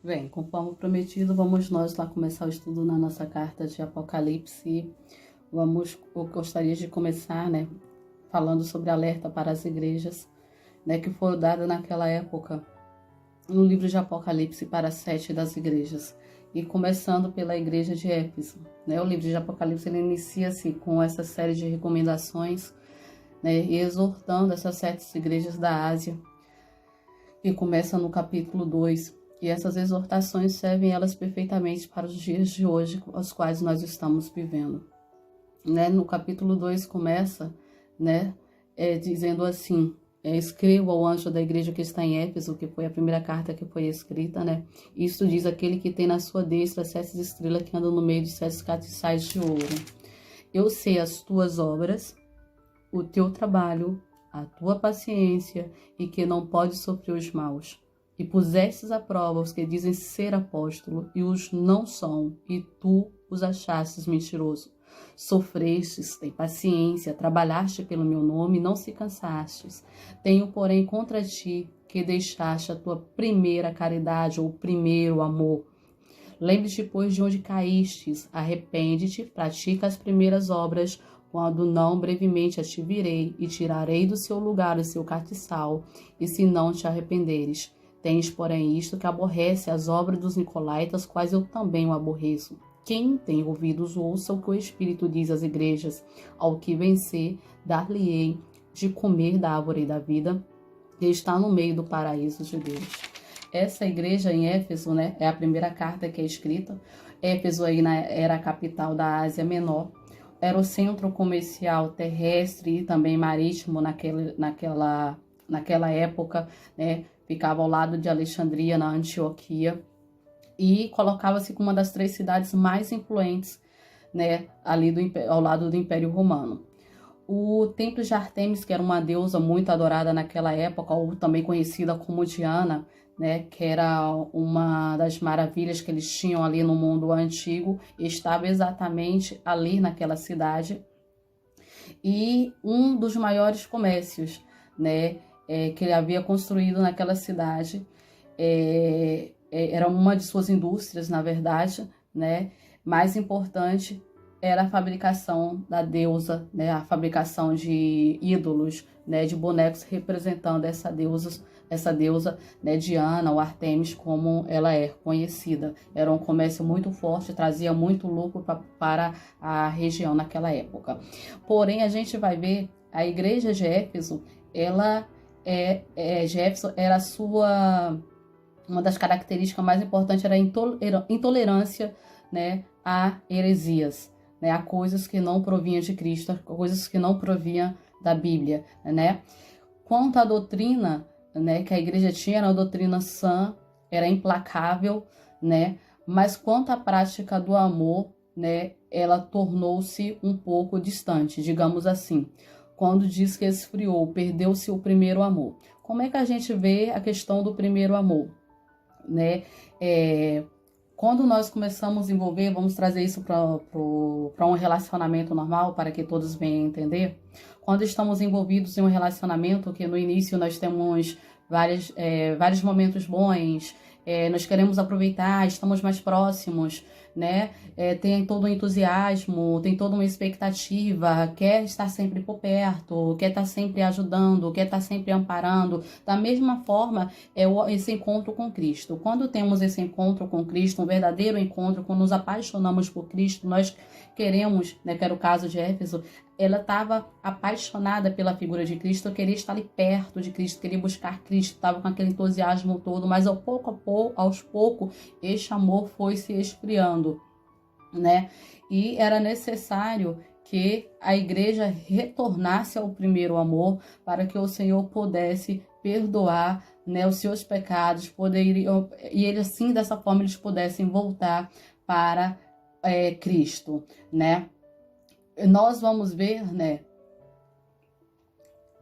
Bem, conforme prometido, vamos nós lá começar o estudo na nossa carta de Apocalipse. Eu gostaria de começar, falando sobre alerta para as igrejas, que foi dada naquela época no livro de Apocalipse para 7 das igrejas. E começando pela igreja de Éfeso, O livro de Apocalipse ele inicia-se com essa série de recomendações, e exortando essas 7 igrejas da Ásia, que começa no capítulo 2. E essas exortações servem elas perfeitamente para os dias de hoje, os quais nós estamos vivendo. No capítulo 2 começa, dizendo assim: escreva ao anjo da igreja que está em Éfeso, que foi a primeira carta que foi escrita, Isso diz aquele que tem na sua destra 7 estrelas que andam no meio de 7 castiçais de ouro. Eu sei as tuas obras, o teu trabalho, a tua paciência, e que não podes sofrer os maus. E pusestes à prova os que dizem ser apóstolo, e os não são, e tu os achastes mentiroso. Sofrestes, tem paciência, trabalhaste pelo meu nome, não se cansastes. Tenho, porém, contra ti que deixaste a tua primeira caridade, ou primeiro amor. Lembre-te, pois, de onde caístes, arrepende-te, pratica as primeiras obras, quando não, brevemente a te virei, e tirarei do seu lugar o seu castiçal, e se não te arrependeres. Tens, porém, isto que aborrece as obras dos nicolaítas, quais eu também o aborreço. Quem tem ouvidos, ouça o que o Espírito diz às igrejas. Ao que vencer, dar-lhe-ei de comer da árvore da vida, que está no meio do paraíso de Deus. Essa igreja em Éfeso, é a primeira carta que é escrita. Éfeso aí era a capital da Ásia Menor. Era o centro comercial terrestre e também marítimo naquela época, Ficava ao lado de Alexandria, na Antioquia, e colocava-se como uma das 3 cidades mais influentes, ali ao lado do Império Romano. O templo de Ártemis, que era uma deusa muito adorada naquela época, ou também conhecida como Diana, que era uma das maravilhas que eles tinham ali no mundo antigo, estava exatamente ali naquela cidade. E um dos maiores comércios, que ele havia construído naquela cidade, era uma de suas indústrias, na verdade, mais importante era a fabricação da deusa, a fabricação de ídolos, de bonecos representando essa deusa, Diana ou Ártemis, como ela é conhecida. Era um comércio muito forte, trazia muito lucro para a região naquela época. Porém, a gente vai ver a igreja de Éfeso, era uma das características mais importantes era a intolerância, a heresias, a coisas que não provinham de Cristo, coisas que não provinham da Bíblia, Quanto à doutrina, que a igreja tinha, era uma doutrina sã, era implacável, mas quanto à prática do amor, ela tornou-se um pouco distante, digamos assim. Quando diz que esfriou, perdeu-se o primeiro amor. Como é que a gente vê a questão do primeiro amor? Quando nós começamos a envolver, vamos trazer isso para um relacionamento normal, para que todos venham entender. Quando estamos envolvidos em um relacionamento, que no início nós temos vários momentos bons, nós queremos aproveitar, estamos mais próximos, tem todo um entusiasmo, tem toda uma expectativa, quer estar sempre por perto, quer estar sempre ajudando, quer estar sempre amparando. Da mesma forma, esse encontro com Cristo. Quando temos esse encontro com Cristo, um verdadeiro encontro, quando nos apaixonamos por Cristo, nós queremos, que era o caso de Éfeso, ela estava apaixonada pela figura de Cristo, queria estar ali perto de Cristo, queria buscar Cristo, estava com aquele entusiasmo todo, mas aos poucos, este amor foi se esfriando, E era necessário que a igreja retornasse ao primeiro amor para que o Senhor pudesse perdoar, os seus pecados, e ele assim, dessa forma, eles pudessem voltar para Cristo, Nós vamos ver,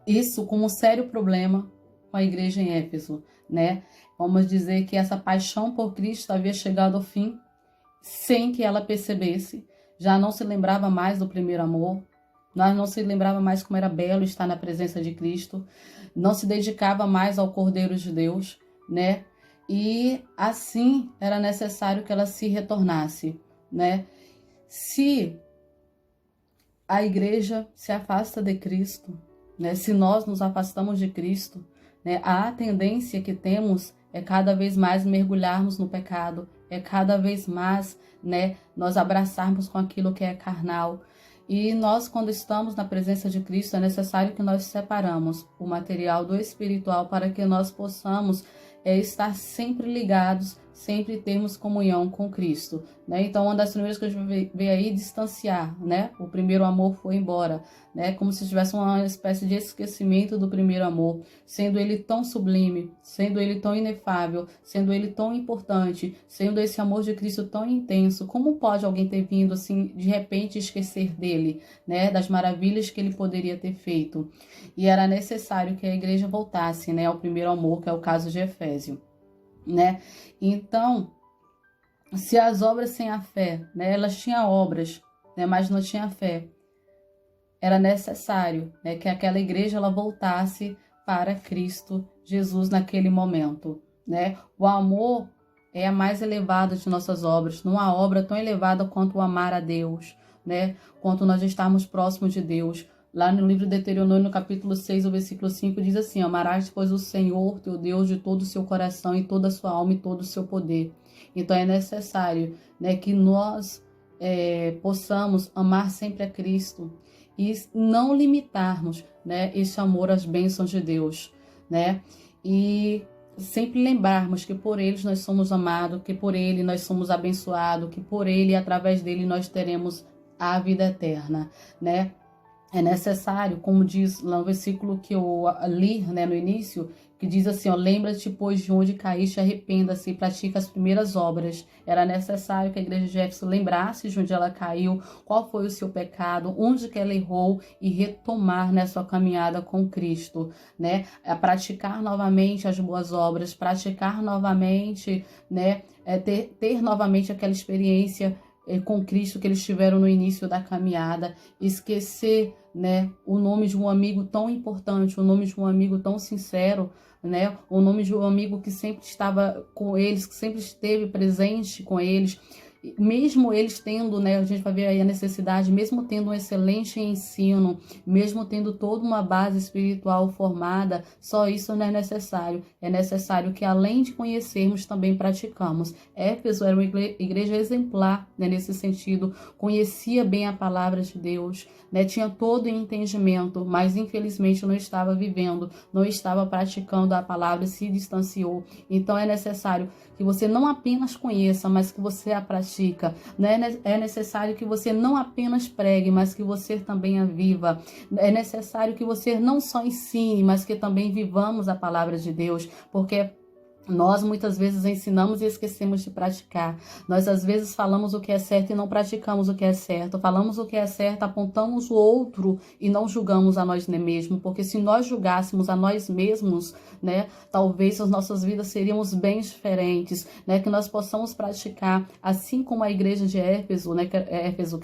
isso como um sério problema com a igreja em Éfeso, Vamos dizer que essa paixão por Cristo havia chegado ao fim, sem que ela percebesse, já não se lembrava mais do primeiro amor, não se lembrava mais como era belo estar na presença de Cristo, não se dedicava mais ao Cordeiro de Deus, e assim era necessário que ela se retornasse, né? Se a igreja se afasta de Cristo, né? Se nós nos afastamos de Cristo, né? A tendência que temos é cada vez mais mergulharmos no pecado, é cada vez mais, né, nós abraçarmos com aquilo que é carnal. E nós, quando estamos na presença de Cristo, é necessário que nós separamos o material do espiritual para que nós possamos estar sempre ligados, sempre termos comunhão com Cristo, né? Então, uma das primeiras que a gente vê aí, distanciar, né? O primeiro amor foi embora, né? Como se tivesse uma espécie de esquecimento do primeiro amor, sendo ele tão sublime, sendo ele tão inefável, sendo ele tão importante, sendo esse amor de Cristo tão intenso. Como pode alguém ter vindo assim, de repente, esquecer dele, né? Das maravilhas que ele poderia ter feito? E era necessário que a igreja voltasse, né? Ao primeiro amor, que é o caso de Efésio, né? Então, se as obras sem a fé, né, elas tinham obras, né, mas não tinha fé, era necessário, né, que aquela igreja ela voltasse para Cristo Jesus naquele momento, né? O amor é a mais elevada de nossas obras, não há obra tão elevada quanto o amar a Deus, né? Quanto nós estarmos próximos de Deus. Lá no livro de Deuteronômio, no capítulo 6, o versículo 5, diz assim: amarás, pois, o Senhor, teu Deus, de todo o seu coração, e toda a sua alma, e todo o seu poder. Então, é necessário, né, que nós possamos amar sempre a Cristo e não limitarmos, né, esse amor às bênçãos de Deus, né? E sempre lembrarmos que por eles nós somos amados, que por ele nós somos abençoados, que por ele e através dele nós teremos a vida eterna, né? É necessário, como diz lá no versículo que eu li, né, no início, que diz assim, ó, lembra-te, pois, de onde caíste, arrependa-se e pratica as primeiras obras. Era necessário que a igreja de Éfeso lembrasse de onde ela caiu, qual foi o seu pecado, onde que ela errou e retomar, né, sua caminhada com Cristo, né? A praticar novamente as boas obras, praticar novamente, né, ter novamente aquela experiência com Cristo que eles tiveram no início da caminhada, esquecer, né, o nome de um amigo tão importante, o nome de um amigo tão sincero, né, o nome de um amigo que sempre estava com eles, que sempre esteve presente com eles, mesmo eles tendo, né, a gente vai ver aí a necessidade, mesmo tendo um excelente ensino, mesmo tendo toda uma base espiritual formada, só isso não é necessário. É necessário que, além de conhecermos, também praticamos. Éfeso era uma igreja exemplar, né, nesse sentido, conhecia bem a palavra de Deus, né, tinha todo o entendimento, mas infelizmente não estava vivendo, não estava praticando a palavra, se distanciou. Então é necessário que você não apenas conheça, mas que você a pratica, né? É necessário que você não apenas pregue, mas que você também a viva. É necessário que você não só ensine, mas que também vivamos a palavra de Deus, porque nós muitas vezes ensinamos e esquecemos de praticar. Nós às vezes falamos o que é certo e não praticamos o que é certo. Falamos o que é certo, apontamos o outro e não julgamos a nós mesmos. Porque se nós julgássemos a nós mesmos, né, talvez as nossas vidas seríamos bem diferentes, né, que nós possamos praticar, assim como a igreja de Éfeso, né, que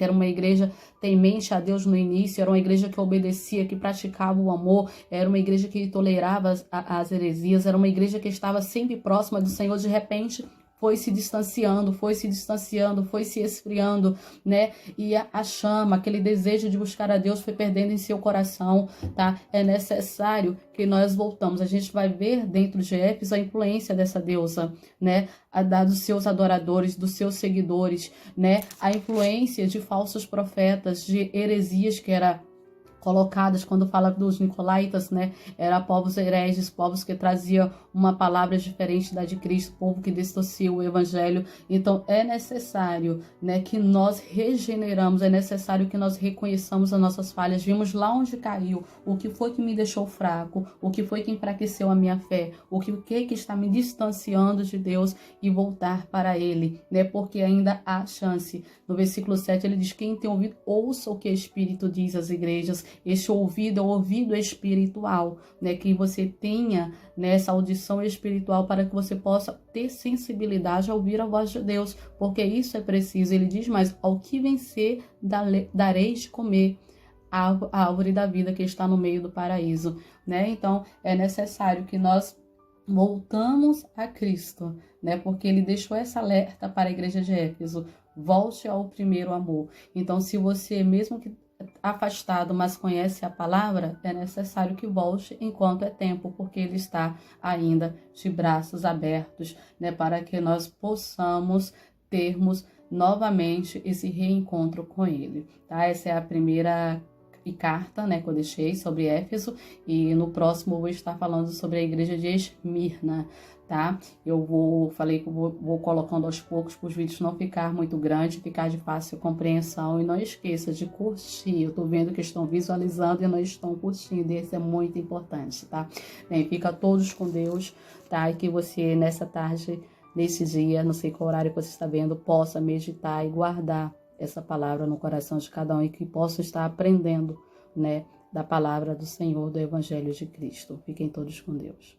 era uma igreja temente a Deus no início, era uma igreja que obedecia, que praticava o amor, era uma igreja que tolerava as heresias, era uma igreja que estava sempre próxima do Senhor. De repente foi se distanciando, foi se esfriando, né? E a chama, aquele desejo de buscar a Deus foi perdendo em seu coração, tá? É necessário que nós voltamos. A gente vai ver dentro de Éfeso a influência dessa deusa, né? Dos seus adoradores, dos seus seguidores, né? A influência de falsos profetas, de heresias que era colocadas quando fala dos nicolaítas, né? Era povos hereges, povos que traziam uma palavra diferente da de Cristo, povo que distorcia o evangelho. Então é necessário, né, que nós regeneramos, é necessário que nós reconheçamos as nossas falhas, vimos lá onde caiu, o que foi que me deixou fraco, o que foi que enfraqueceu a minha fé, o que está me distanciando de Deus, e voltar para Ele, né? Porque ainda há chance. No versículo 7 ele diz: quem tem ouvido, ouça o que o Espírito diz às igrejas. Este ouvido é o ouvido espiritual, né? Que você tenha, né, essa audição espiritual para que você possa ter sensibilidade a ouvir a voz de Deus, porque isso é preciso. Ele diz mais: ao que vencer, dareis de comer a árvore da vida que está no meio do paraíso, né? Então é necessário que nós voltamos a Cristo, né? Porque ele deixou essa alerta para a igreja de Éfeso: volte ao primeiro amor. Então, se você, mesmo que afastado, mas conhece a palavra, é necessário que volte enquanto é tempo, porque ele está ainda de braços abertos, né? Para que nós possamos termos novamente esse reencontro com ele, tá? Essa é a primeira carta, né, que eu deixei sobre Éfeso, e no próximo eu vou estar falando sobre a igreja de Esmirna, tá? Falei que eu vou colocando aos poucos para os vídeos não ficar muito grande, ficar de fácil compreensão, e não esqueça de curtir. Eu tô vendo que estão visualizando e não estão curtindo, e isso é muito importante, tá? Bem, fica todos com Deus, tá? E que você nessa tarde, nesse dia, não sei qual horário que você está vendo, possa meditar e guardar essa palavra no coração de cada um e que possa estar aprendendo, né, da palavra do Senhor, do Evangelho de Cristo. Fiquem todos com Deus.